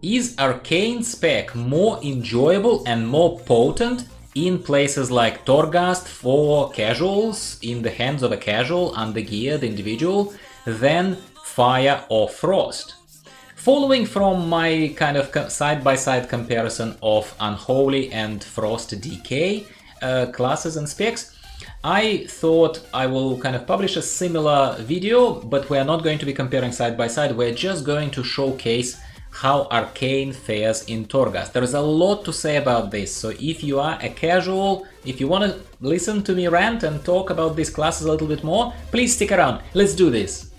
Is Arcane spec more enjoyable and more potent in places like Torghast for casuals, in the hands of a casual, undergeared individual, than Fire or Frost? Following from my kind of side-by-side comparison of Unholy and Frost DK classes and specs, I thought I will kind of publish a similar video, but we're not going to be comparing side by side, we're just going to showcase how Arcane fares in Torghast. There is a lot to say about this, so if you are a casual, if you want to listen to me rant and talk about these classes a little bit more, please stick around. Let's do this.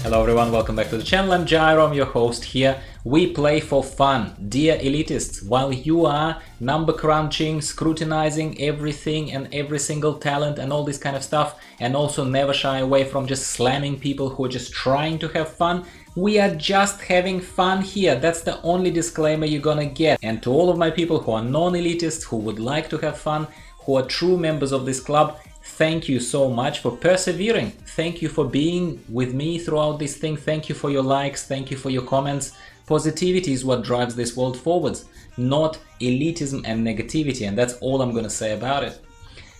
Hello everyone, welcome back to the channel. I'm Gyro, I'm your host here. We play for fun, dear elitists, while you are number crunching, scrutinizing everything and every single talent and all this kind of stuff, and also never shy away from just slamming people who are just trying to have fun. We are just having fun here. That's the only disclaimer you're gonna get. And to all of my people who are non-elitists, who would like to have fun, who are true members of this club, thank you so much for persevering. Thank you for being with me throughout this thing. Thank you for your likes. Thank you for your comments. Positivity is what drives this world forwards, not elitism and negativity. And that's all I'm going to say about it.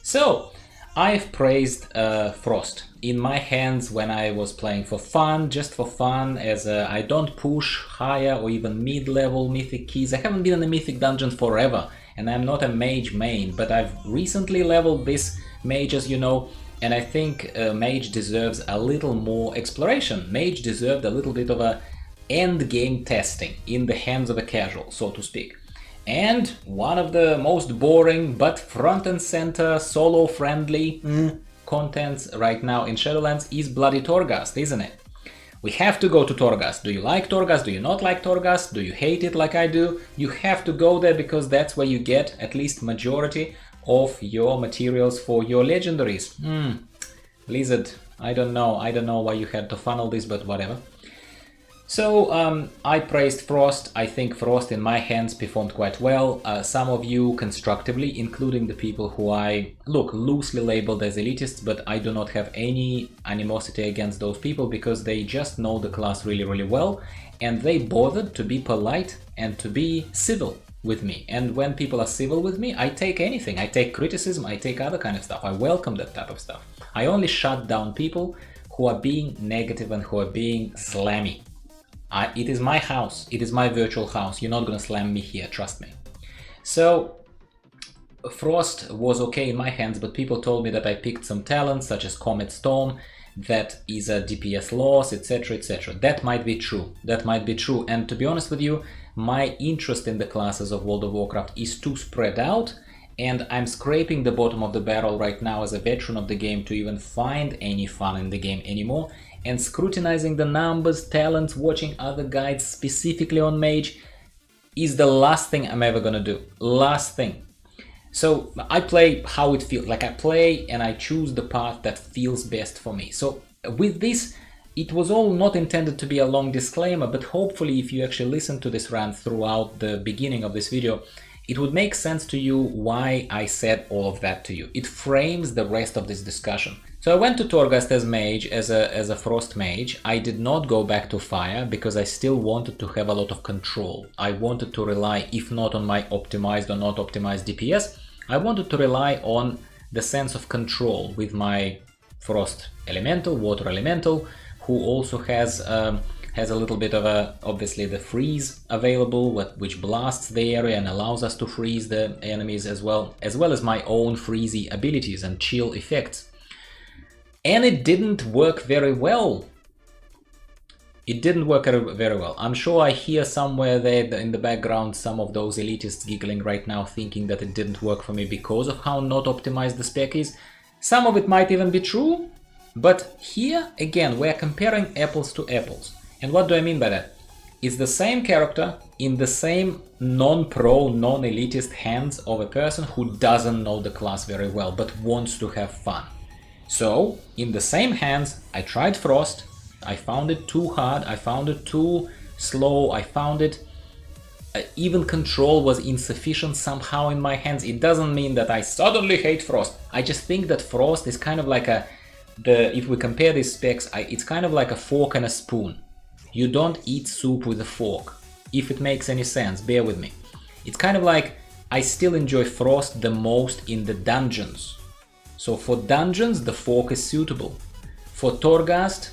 So, I've praised Frost in my hands when I was playing for fun, just for fun, as I don't push higher or even mid-level mythic keys. I haven't been in the mythic dungeon forever, and I'm not a mage main, but I've recently leveled this mage, as you know, and I think mage deserves a little more exploration. Mage deserved a little bit of a end game testing in the hands of a casual, so to speak. And one of the most boring but front and center solo friendly contents right now in Shadowlands is bloody Torghast, isn't it? We have to go to Torghast. Do you like Torghast? Do you not like Torghast? Do you hate it like I do? You have to go there because that's where you get at least majority of your materials for your legendaries. Blizzard, I don't know why you had to funnel this, but whatever. So I praised Frost. I think Frost in my hands performed quite well. Some of you constructively, including the people who I loosely labeled as elitists, but I do not have any animosity against those people because they just know the class really, really well, and they bothered to be polite and to be civil with me. And when people are civil with me, I take anything. I take criticism, I take other kind of stuff. I welcome that type of stuff. I only shut down people who are being negative and who are being slammy. It is my house, it is my virtual house, you're not gonna slam me here, trust me. So, Frost was okay in my hands, but people told me that I picked some talents such as Comet Storm, that is a DPS loss, etc, etc. That might be true, and to be honest with you, my interest in the classes of World of Warcraft is too spread out, and I'm scraping the bottom of the barrel right now as a veteran of the game to even find any fun in the game anymore. And scrutinizing the numbers, talents, watching other guides specifically on mage is the last thing I'm ever gonna do. Last thing. So I play how it feels. Like I play and I choose the path that feels best for me. So with this, it was all not intended to be a long disclaimer, but hopefully if you actually listen to this rant throughout the beginning of this video, it would make sense to you why I said all of that to you. It frames the rest of this discussion. So I went to Torghast as mage, as a Frost mage. I did not go back to Fire because I still wanted to have a lot of control. I wanted to rely, if not on my optimized or not optimized DPS, I wanted to rely on the sense of control with my Frost Elemental, Water Elemental, who also has a little bit of obviously the freeze available, which blasts the area and allows us to freeze the enemies as well as my own freezy abilities and chill effects. And it didn't work very well. It didn't work very well. I'm sure I hear somewhere there in the background some of those elitists giggling right now, thinking that it didn't work for me because of how not optimized the spec is. Some of it might even be true, but here, again, we're comparing apples to apples. And what do I mean by that? It's the same character in the same non-pro, non-elitist hands of a person who doesn't know the class very well, but wants to have fun. So, in the same hands, I tried Frost, I found it too hard, I found it too slow, I found it... even control was insufficient somehow in my hands. It doesn't mean that I suddenly hate Frost. I just think that Frost is kind of like a if we compare these specs, it's kind of like a fork and a spoon. You don't eat soup with a fork. If it makes any sense, bear with me. It's kind of like I still enjoy Frost the most in the dungeons. So for dungeons, the fork is suitable. For Torghast,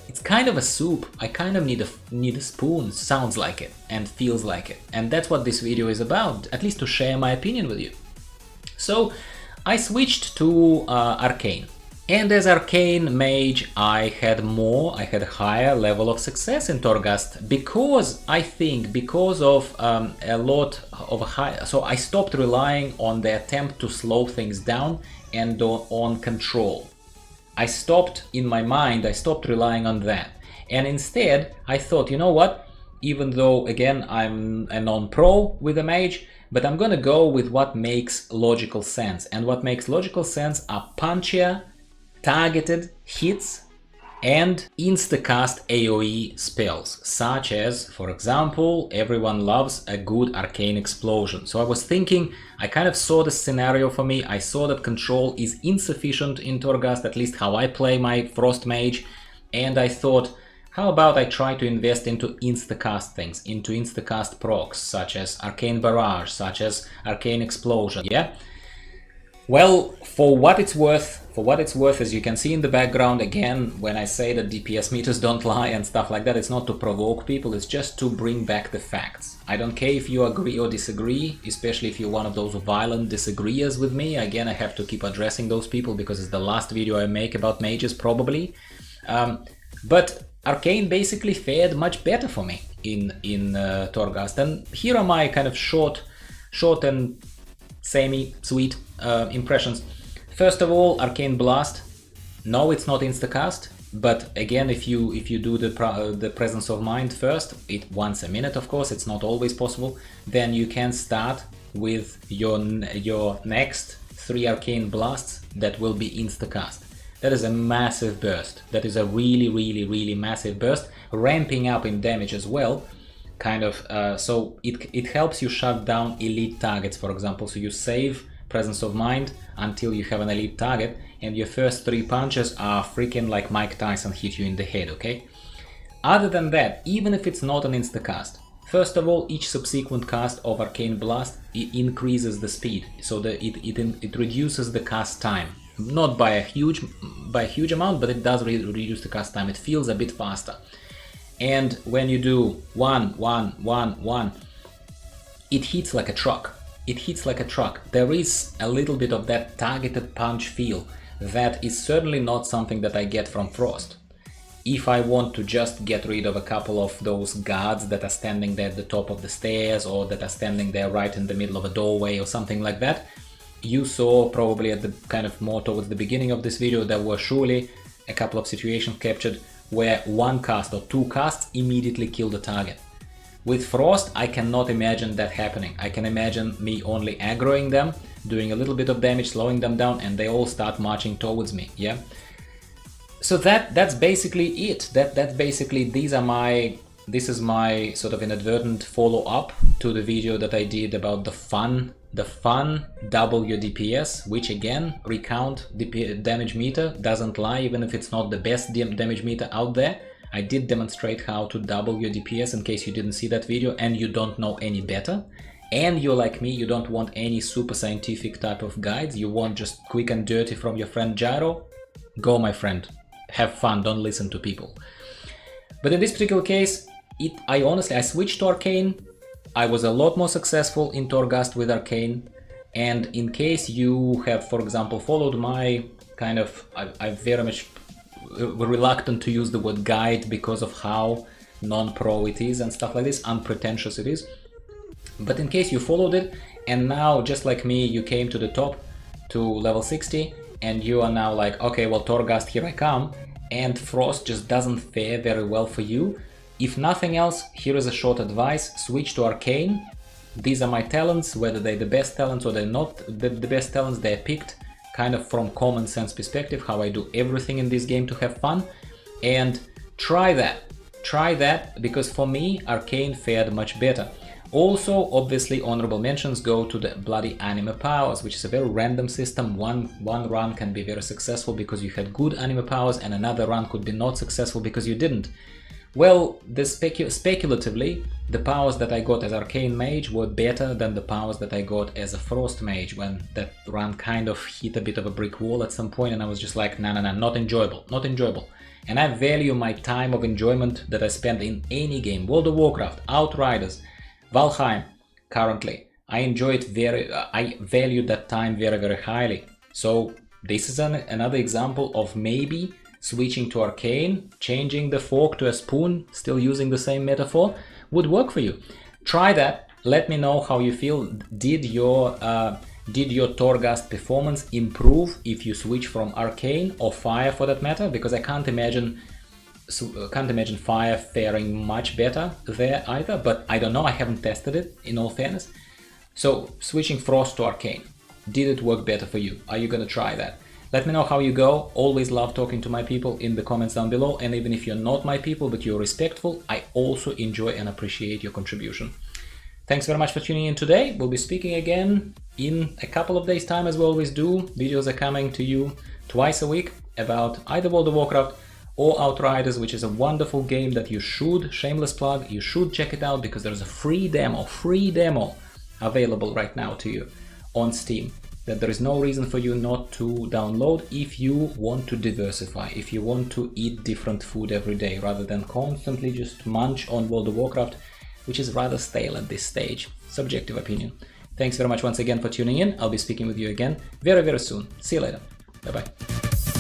it's kind of a soup. I kind of need a spoon, sounds like it and feels like it. And that's what this video is about, at least to share my opinion with you. So I switched to Arcane. And as Arcane Mage, I had a higher level of success in Torghast because of a lot of high. So I stopped relying on the attempt to slow things down and on control. I stopped relying on that. And instead, I thought, you know what? Even though, again, I'm a non-pro with a mage, but I'm gonna go with what makes logical sense. And what makes logical sense are punchier, targeted hits and instacast AoE spells, such as, for example, everyone loves a good arcane explosion. So I was thinking, I kind of saw the scenario for me, I saw that control is insufficient in Torghast, at least how I play my Frost Mage, and I thought, how about I try to invest into instacast things, into instacast procs, such as Arcane Barrage, such as Arcane Explosion, yeah? Well, for what it's worth, as you can see in the background, again, when I say that DPS meters don't lie and stuff like that, it's not to provoke people, it's just to bring back the facts. I don't care if you agree or disagree, especially if you're one of those violent disagreeers with me. Again, I have to keep addressing those people because it's the last video I make about mages, probably. But Arcane basically fared much better for me in Torghast, and here are my kind of short and semi-sweet impressions. First of all, Arcane Blast. No, it's not instacast, but again, if you do the Presence of Mind first, it once a minute, of course, it's not always possible, then you can start with your next 3 Arcane Blasts that will be instacast. That is a massive burst. That is a really massive burst, ramping up in damage as well. Kind of, so it helps you shut down elite targets, for example. So you save Presence of Mind until you have an elite target, and your first 3 punches are freaking like Mike Tyson hit you in the head, okay? Other than that, even if it's not an instacast, first of all, each subsequent cast of Arcane Blast increases the speed, so that it reduces the cast time. Not by a huge amount, but it does reduce the cast time. It feels a bit faster. And when you do 1, 1, 1, 1, it hits like a truck. It hits like a truck. There is a little bit of that targeted punch feel that is certainly not something that I get from Frost. If I want to just get rid of a couple of those guards that are standing there at the top of the stairs, or that are standing there right in the middle of a doorway or something like that, you saw probably at the kind of more towards the beginning of this video, there were surely a couple of situations captured where 1 cast or 2 casts immediately kill the target. With Frost, I cannot imagine that happening. I can imagine me only aggroing them, doing a little bit of damage, slowing them down, and they all start marching towards me, yeah? So that's basically it. That's basically, this is my sort of inadvertent follow-up to the video that I did about the fun double your DPS, which again, recount damage meter, doesn't lie, even if it's not the best damage meter out there. I did demonstrate how to double your DPS in case you didn't see that video and you don't know any better. And you're like me, you don't want any super scientific type of guides, you want just quick and dirty from your friend Gyro. Go, my friend. Have fun, don't listen to people. But in this particular case, I switched to Arcane. I was a lot more successful in Torghast with Arcane, and in case you have, for example, followed my kind of, I'm very much reluctant to use the word guide because of how non-pro it is and stuff like this, unpretentious it is. But in case you followed it, and now, just like me, you came to the top, to level 60, and you are now like, okay, well, Torghast, here I come, and Frost just doesn't fare very well for you. If nothing else, here is a short advice: switch to Arcane. These are my talents, whether they're the best talents or they're not the best talents, they're picked kind of from common sense perspective, how I do everything in this game to have fun. And try that, because for me, Arcane fared much better. Also, obviously, honorable mentions go to the bloody anime powers, which is a very random system. One run can be very successful because you had good anime powers, and another run could be not successful because you didn't. Well, speculatively, the powers that I got as Arcane Mage were better than the powers that I got as a Frost Mage, when that run kind of hit a bit of a brick wall at some point, and I was just like, nah, not enjoyable, not enjoyable. And I value my time of enjoyment that I spend in any game, World of Warcraft, Outriders, Valheim. Currently, I value that time very, very highly. So this is another example of maybe switching to Arcane, changing the fork to a spoon, still using the same metaphor, would work for you. Try that. Let me know how you feel. Did your Torghast performance improve if you switch from Arcane or Fire for that matter? Because I can't imagine Fire faring much better there either, but I don't know, I haven't tested it in all fairness. So switching Frost to Arcane, did it work better for you? Are you gonna try that? Let me know how you go. Always love talking to my people in the comments down below, and even if you're not my people but you're respectful, I also enjoy and appreciate your contribution. Thanks very much for tuning in today. We'll be speaking again in a couple of days' time, as we always do. Videos are coming to you twice a week about either World of Warcraft or Outriders, which is a wonderful game that you should, shameless plug, you should check it out, because there's a free demo available right now to you on Steam, that there is no reason for you not to download if you want to diversify, if you want to eat different food every day rather than constantly just munch on World of Warcraft, which is rather stale at this stage. Subjective opinion. Thanks very much once again for tuning in. I'll be speaking with you again very, very soon. See you later. Bye-bye.